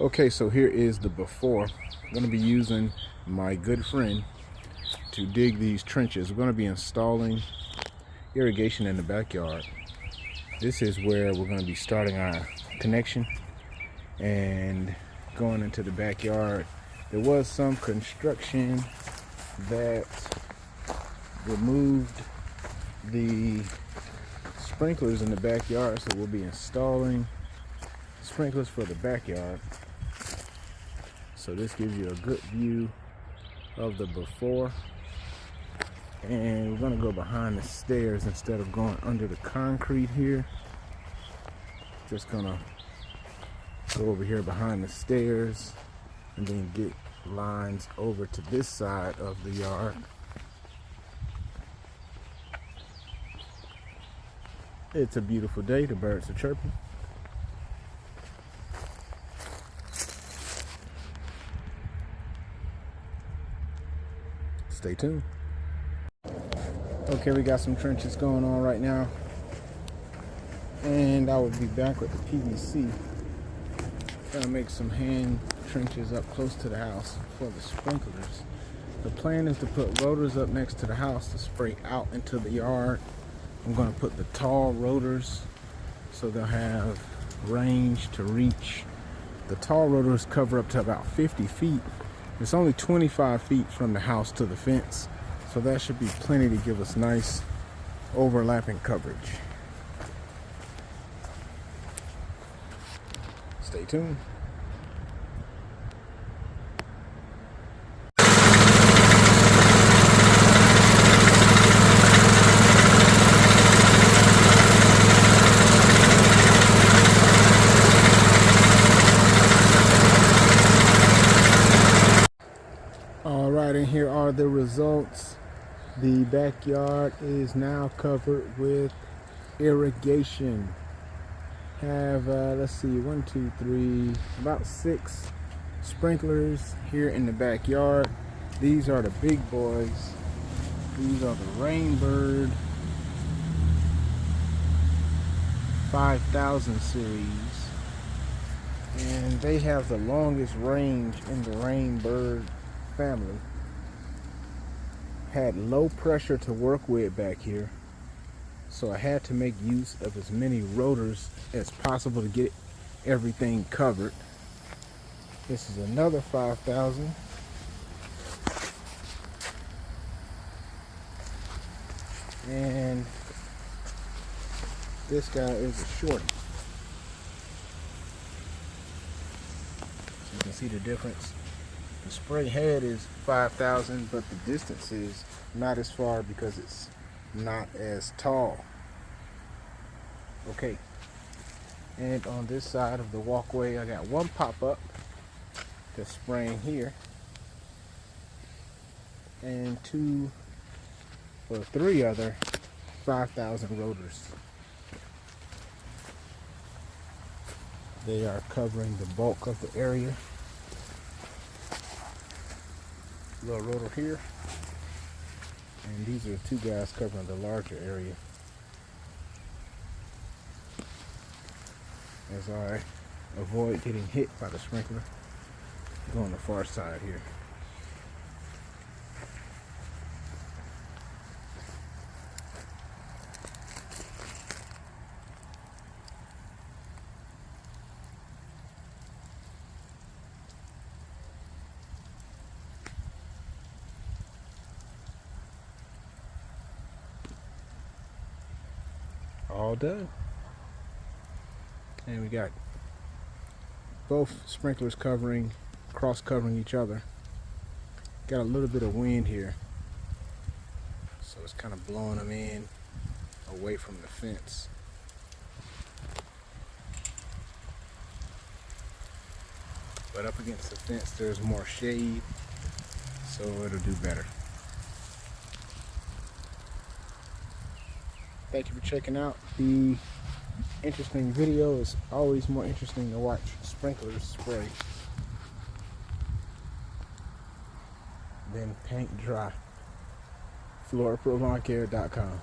Okay, so here is the before. I'm going to be using my good friend to dig these trenches. We're going to be installing irrigation in the backyard. This is where we're going to be starting our connection and going into the backyard. There was some construction that removed the sprinklers in the backyard, so we'll be installing sprinklers for the backyard. So this gives you a good view of the before, and we're going to go behind the stairs instead of going under the concrete here. Just gonna go over here behind the stairs and then get lines over to this side of the yard. It's a beautiful day, the birds are chirping. Stay tuned. Okay, we got some trenches going on right now, and I will be back with the PVC. Gonna make some hand trenches up close to the house for the sprinklers. The plan is to put rotors up next to the house to spray out into the yard. I'm gonna put the tall rotors so they'll have range to reach. The tall rotors cover up to about 50 feet. It's only 25 feet from the house to the fence, so that should be plenty to give us nice overlapping coverage. Stay tuned. All right, and here are the results. The backyard is now covered with irrigation. Have let's see, 1, 2, 3, about 6 sprinklers here in the backyard. These are the big boys. These are the Rainbird 5000 series, and they have the longest range in the Rainbird family. Had low pressure to work with back here, so I had to make use of as many rotors as possible to get everything covered. This is another 5000. And this guy is a shorty. So you can see the difference. The spray head is 5000, but the distance is not as far because it's not as tall. Okay, and on this side of the walkway I got one pop-up that's spraying here, and 2 or 3 other 5000 rotors. They are covering the bulk of the area. Little rotor here, and these are 2 guys covering the larger area. As I avoid getting hit by the sprinkler, go on the far side here. All done. And we got both sprinklers cross covering each other. Got a little bit of wind here, so it's kind of blowing them in away from the fence. But up against the fence there's more shade, so it'll do better. Thank you for checking out the interesting video. It's always more interesting to watch sprinklers spray than paint dry. FloraProLawnCare.com.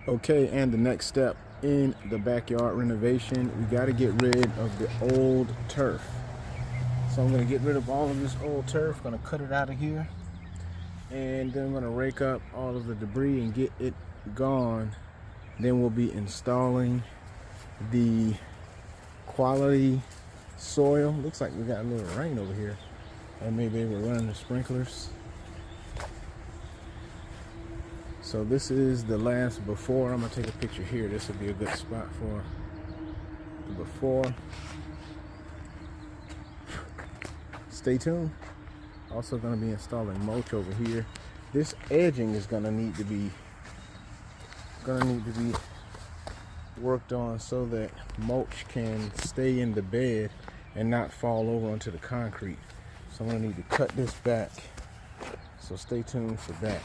Okay, and the next step in the backyard renovation, we got to get rid of the old turf. So I'm going to get rid of all of this old turf, going to cut it out of here, and then I'm going to rake up all of the debris and get it gone. Then we'll be installing the quality soil. Looks like we got a little rain over here, and maybe we're running the sprinklers. So this is the last before. I'm gonna take a picture here. This will be a good spot for the before. Stay tuned. Also gonna be installing mulch over here. This edging is gonna need to be worked on so that mulch can stay in the bed and not fall over onto the concrete. So I'm gonna need to cut this back. So stay tuned for that.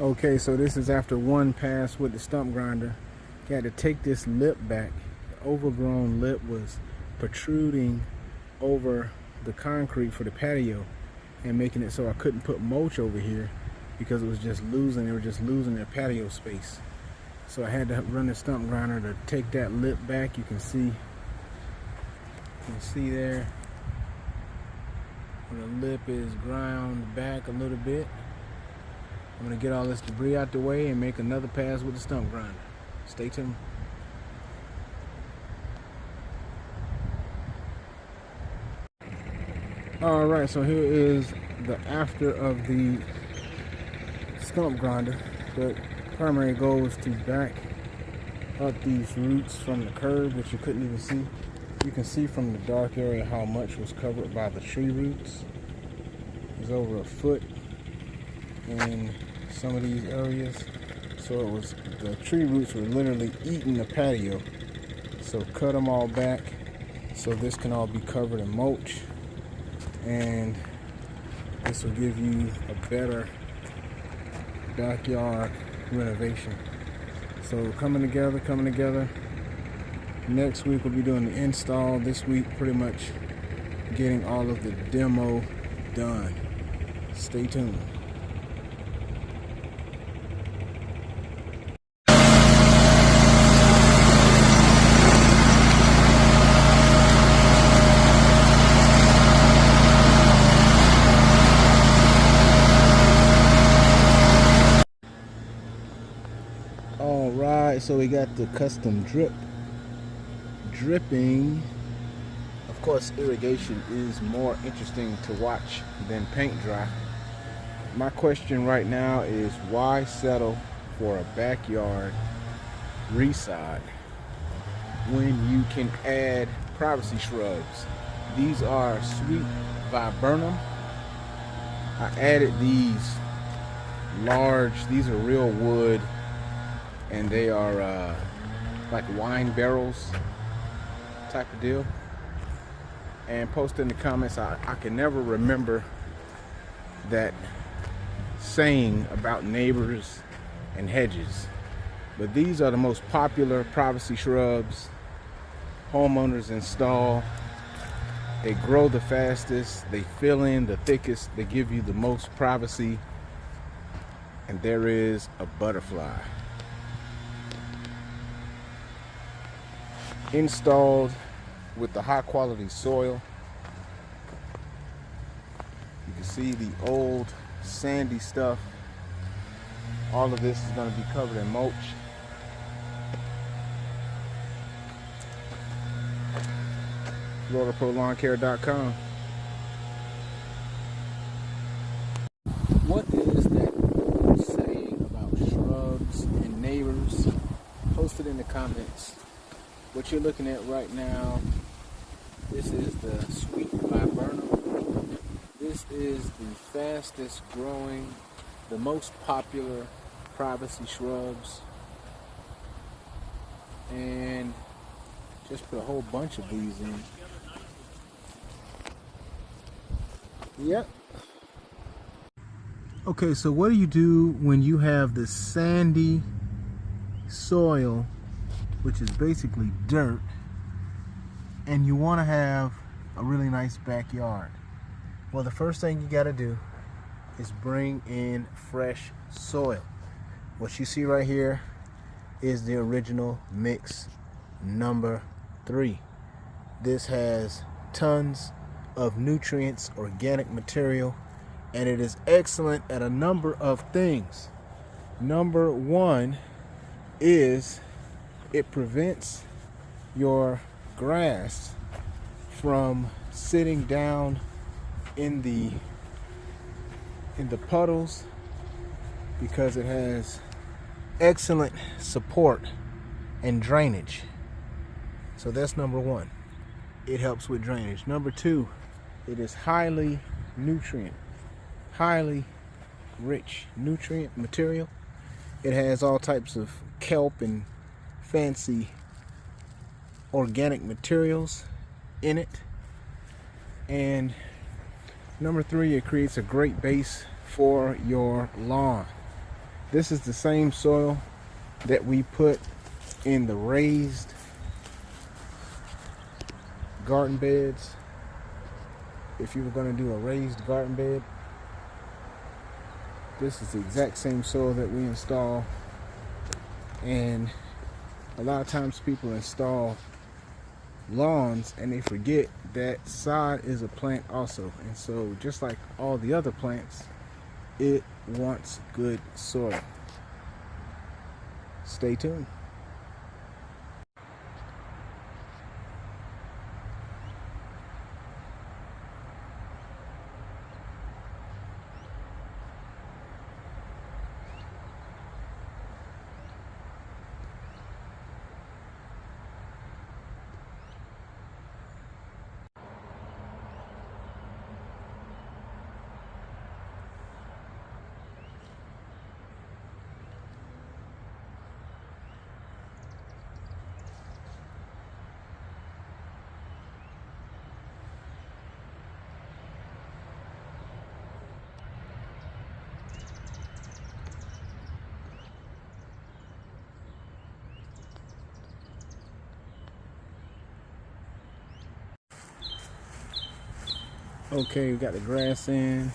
Okay, so this is after one pass with the stump grinder. Got to take this lip back. The overgrown lip was protruding over the concrete for the patio and making it so I couldn't put mulch over here because it was just losing, they were just losing their patio space. So I had to run the stump grinder to take that lip back. You can see there where the lip is ground back a little bit. I'm gonna get all this debris out the way and make another pass with the stump grinder. Stay tuned. All right, so here is the after of the stump grinder. The primary goal is to back up these roots from the curb, which you couldn't even see. You can see from the dark area how much was covered by the tree roots. It's over a foot in some of these areas. So it was, the tree roots were literally eating the patio. So cut them all back so this can all be covered in mulch, and this will give you a better backyard renovation. So coming together. Next week we'll be doing the install. This week pretty much getting all of the demo done. Stay tuned. All right, so we got the custom dripping. Of course, irrigation is more interesting to watch than paint dry. My question right now is, why settle for a backyard resod when you can add privacy shrubs? These are sweet viburnum. I added these large, these are real wood, and they are like wine barrels type of deal. And post in the comments, I can never remember that saying about neighbors and hedges, but these are the most popular privacy shrubs homeowners install. They grow the fastest, they fill in the thickest, they give you the most privacy, and there is a butterfly. Installed with the high quality soil. You can see the old sandy stuff. All of this is going to be covered in mulch. FloridaProLawnCare.com. What is that saying about shrubs and neighbors? Post it in the comments. What you're looking at right now, this is the sweet viburnum. This is the fastest growing, the most popular privacy shrubs. And just put a whole bunch of these in. Yep. Okay, so what do you do when you have this sandy soil, which is basically dirt, and you want to have a really nice backyard? Well, the first thing you got to do is bring in fresh soil. What you see right here is the original mix number 3. This has tons of nutrients, organic material, and it is excellent at a number of things. Number 1 is it prevents your grass from sitting down in the puddles, because it has excellent support and drainage. So that's number 1. It helps with drainage. Number 2, it is highly rich nutrient material. It has all types of kelp and fancy organic materials in it. And number 3, it creates a great base for your lawn. This is the same soil that we put in the raised garden beds. If you were going to do a raised garden bed, this is the exact same soil that we install. And a lot of times people install lawns and they forget that sod is a plant also. And so just like all the other plants, it wants good soil. Stay tuned. Okay, we got the grass in.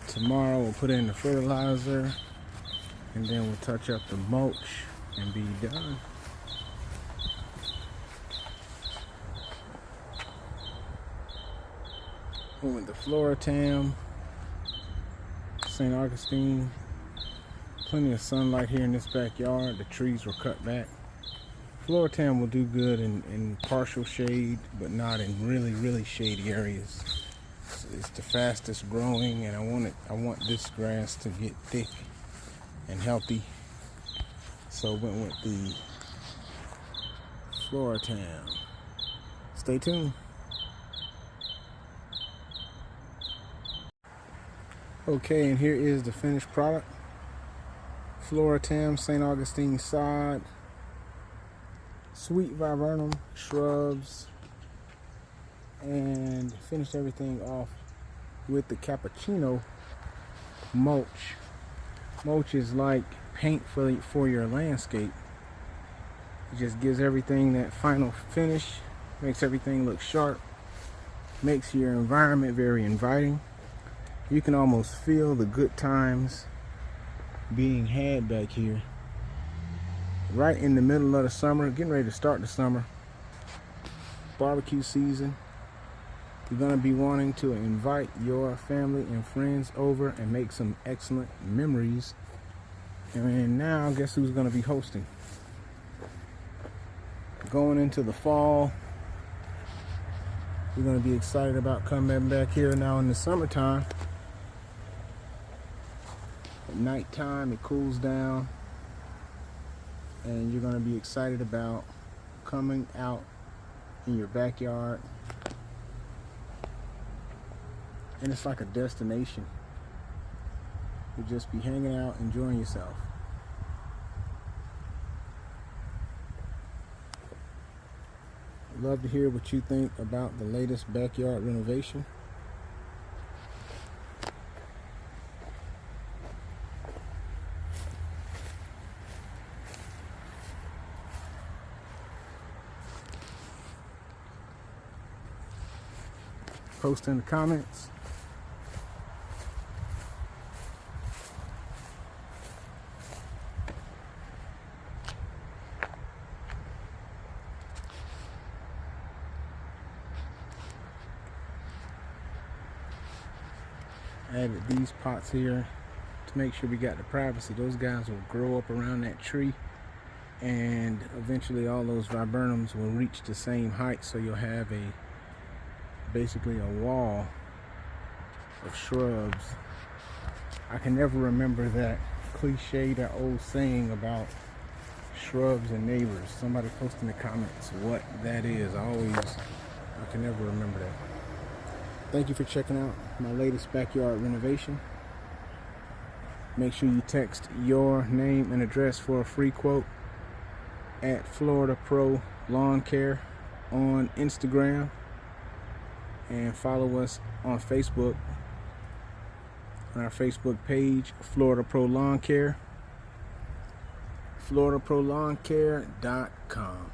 Tomorrow we'll put in the fertilizer, and then we'll touch up the mulch and be done. We went to Floritam, St. Augustine. Plenty of sunlight here in this backyard. The trees were cut back. Floritam will do good in partial shade, but not in really shady areas. It's the fastest growing, and I want this grass to get thick and healthy. So went with the Floritam. Stay tuned. Okay, and here is the finished product. Floritam St. Augustine sod, sweet viburnum shrubs, and finished everything off with the cappuccino mulch. Mulch is like paint for your landscape. It just gives everything that final finish, makes everything look sharp, makes your environment very inviting. You can almost feel the good times being had back here. Right in the middle of the summer, getting ready to start the summer. Barbecue season. You're going to be wanting to invite your family and friends over and make some excellent memories. And now, guess who's going to be hosting? Going into the fall, we're going to be excited about coming back here now in the summertime. At nighttime, it cools down, and you're going to be excited about coming out in your backyard. And it's like a destination. You'll just be hanging out, enjoying yourself. I'd love to hear what you think about the latest backyard renovation. Post in the comments. Added these pots here to make sure we got the privacy. Those guys will grow up around that tree, and eventually all those viburnums will reach the same height, so you'll have basically a wall of shrubs. I can never remember that cliche, that old saying about shrubs and neighbors. Somebody post in the comments what that is. I can never remember that. Thank you for checking out my latest backyard renovation. Make sure you text your name and address for a free quote at Florida Pro Lawn Care on Instagram, and follow us on Facebook on our Facebook page, Florida Pro Lawn Care, floridaprolawncare.com.